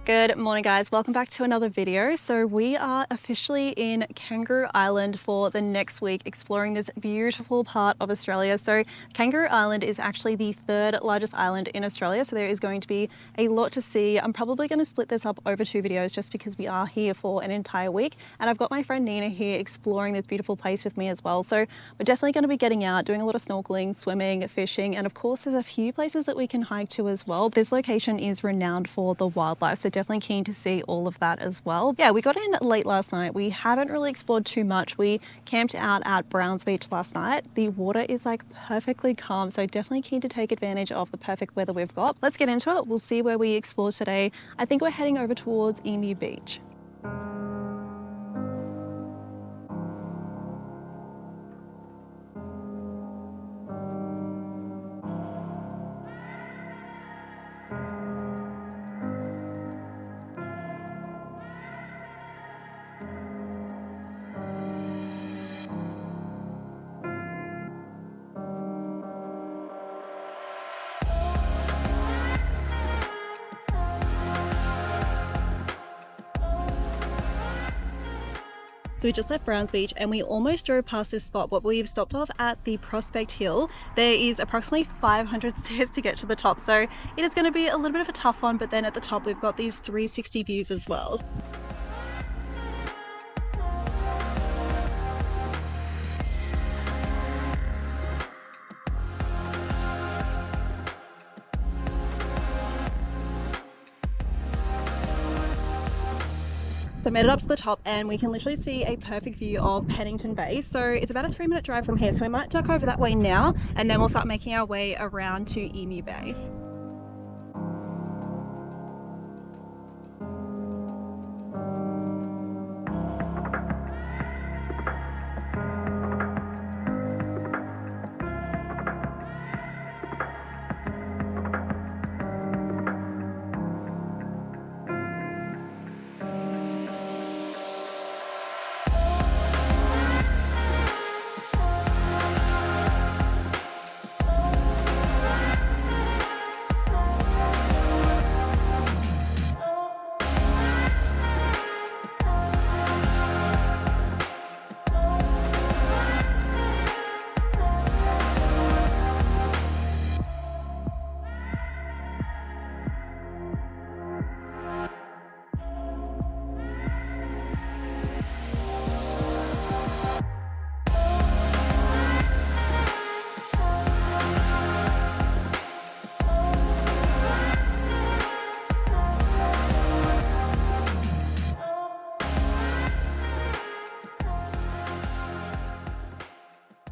Good morning guys, welcome back to another video. So we are officially in Kangaroo Island for the next week, exploring this beautiful part of Australia. So Kangaroo Island is actually the third largest island in Australia, so there is going to be a lot to see. I'm probably going to split this up over two videos just because we are here for an entire week, and I've got my friend Nina here exploring this beautiful place with me as well. So we're definitely going to be getting out, doing a lot of snorkeling, swimming, fishing, and of course there's a few places that we can hike to as well. This location is renowned for the wildlife, so definitely keen to see all of that as well. Yeah, we got in late last night. We haven't really explored too much. We camped out at Browns Beach last night. The water is like perfectly calm, so definitely keen to take advantage of the perfect weather we've got. Let's get into it. We'll see where we explore today. I think we're heading over towards Emu Beach. So we just left Browns Beach and we almost drove past this spot, but we've stopped off at the Prospect Hill. There is approximately 500 stairs to get to the top, so it is going to be a little bit of a tough one, but then at the top we've got these 360 views as well. So made it up to the top and we can literally see a perfect view of Pennington Bay. So it's about a 3-minute drive from here. So we might duck over that way now and then we'll start making our way around to Emu Bay.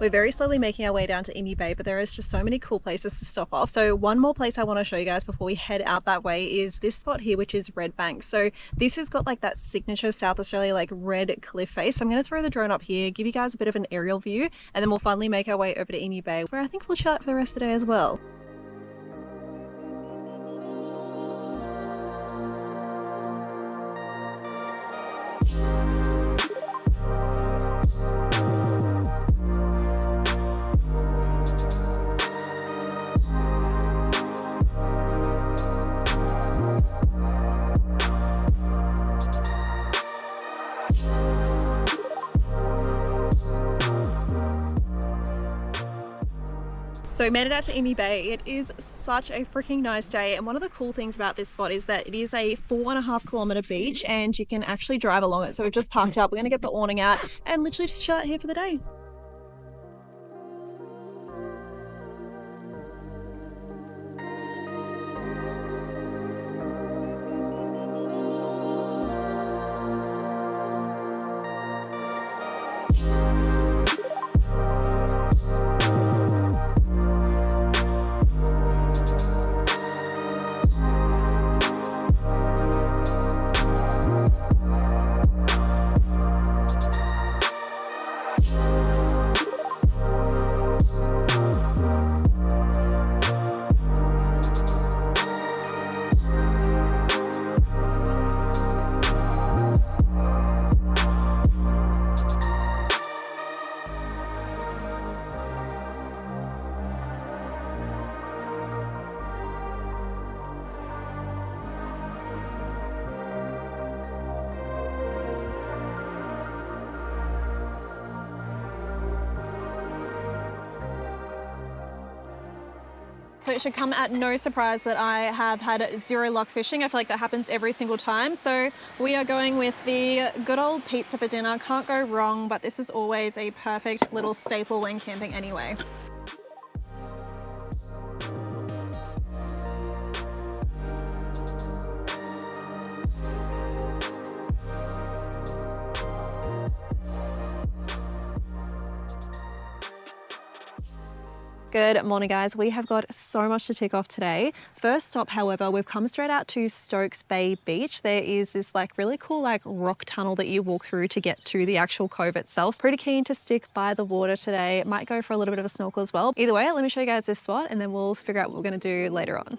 We're very slowly making our way down to Emu Bay, but there is just so many cool places to stop off. So one more place I want to show you guys before we head out that way is this spot here, which is Redbank. So this has got like that signature South Australia like red cliff face. I'm going to throw the drone up here, give you guys a bit of an aerial view, and then we'll finally make our way over to Emu Bay, where I think we'll chill out for the rest of the day as well. So we made it out to Emu Bay. It is such a freaking nice day, and one of the cool things about this spot is that it is a 4.5 kilometer beach and you can actually drive along it. So we've just parked up, we're going to get the awning out and literally just chill out here for the day. So it should come at no surprise that I have had zero luck fishing. I feel like that happens every single time. So we are going with the good old pizza for dinner. Can't go wrong, but this is always a perfect little staple when camping anyway. Good morning, guys. We have got so much to tick off today. First stop, however, we've come straight out to Stokes Bay Beach. There is this really cool rock tunnel that you walk through to get to the actual cove itself. Pretty keen to stick by the water today. Might go for a little bit of a snorkel as well. Either way, let me show you guys this spot and then we'll figure out what we're going to do later on.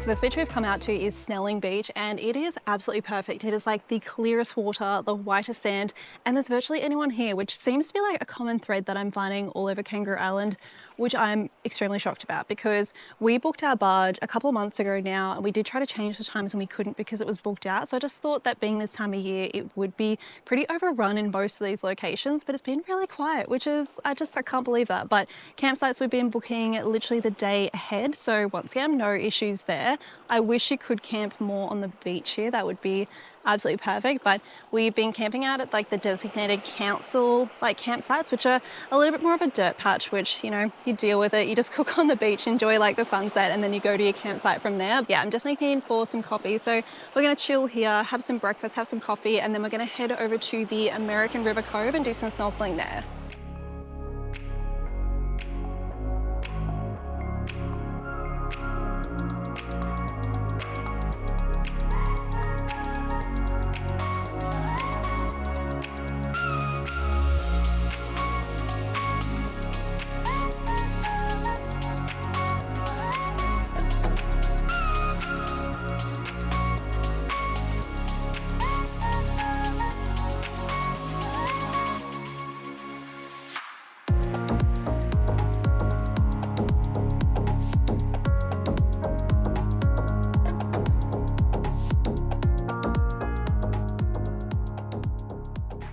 So this beach we've come out to is Snelling Beach, and it is absolutely perfect. It is the clearest water, the whitest sand, and there's virtually anyone here, which seems to be a common thread that I'm finding all over Kangaroo Island, which I'm extremely shocked about because we booked our barge a couple of months ago now, and we did try to change the times when we couldn't because it was booked out. So I just thought that being this time of year, it would be pretty overrun in most of these locations, but it's been really quiet, which is, I can't believe that. But campsites we've been booking literally the day ahead. So once again, no issues there. I wish you could camp more on the beach here. That would be absolutely perfect, but we've been camping out at the designated council campsites, which are a little bit more of a dirt patch, which you deal with it. You just cook on the beach, enjoy the sunset, and then you go to your campsite from there. Yeah, I'm definitely keen for some coffee, so we're going to chill here, have some breakfast, have some coffee, and then we're going to head over to the American River Cove and do some snorkeling there.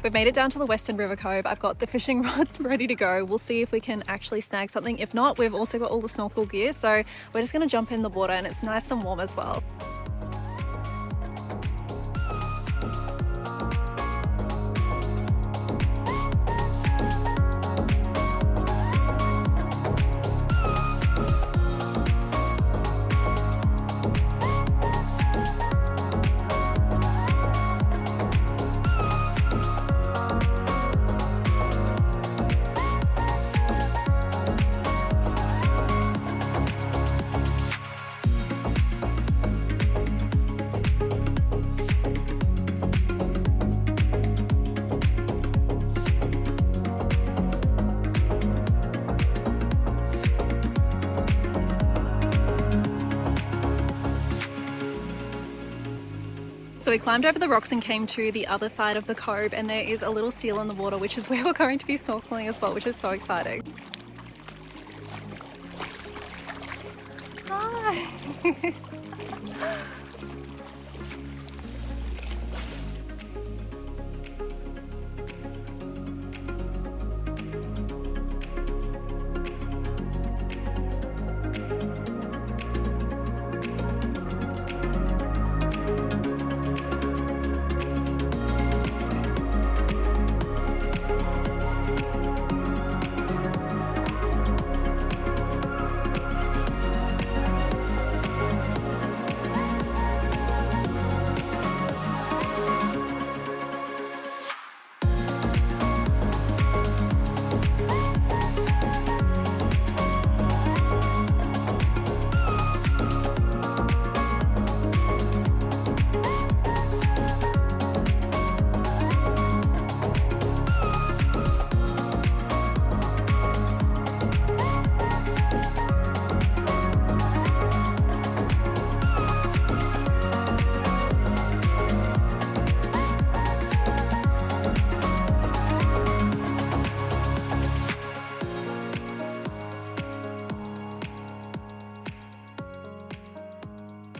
We've made it down to the Western River Cove. I've got the fishing rod ready to go. We'll see if we can actually snag something. If not, we've also got all the snorkel gear, so we're just going to jump in the water, and it's nice and warm as well. So we climbed over the rocks and came to the other side of the cove, and there is a little seal in the water, which is where we're going to be snorkeling as well, which is so exciting. Hi!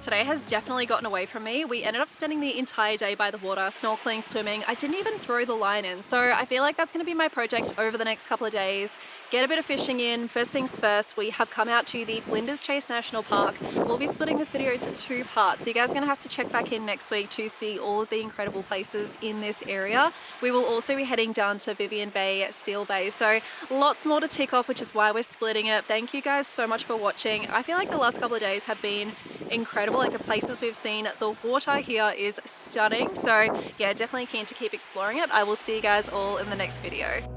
Today has definitely gotten away from me. We ended up spending the entire day by the water, snorkeling, swimming. I didn't even throw the line in. So I feel like that's going to be my project over the next couple of days. Get a bit of fishing in. First things first, we have come out to the Flinders Chase National Park. We'll be splitting this video into 2 parts. So you guys are going to have to check back in next week to see all of the incredible places in this area. We will also be heading down to Vivian Bay, Seal Bay. So lots more to tick off, which is why we're splitting it. Thank you guys so much for watching. I feel like the last couple of days have been incredible. Like the places we've seen, the water here is stunning. So yeah, definitely keen to keep exploring it. I will see you guys all in the next video.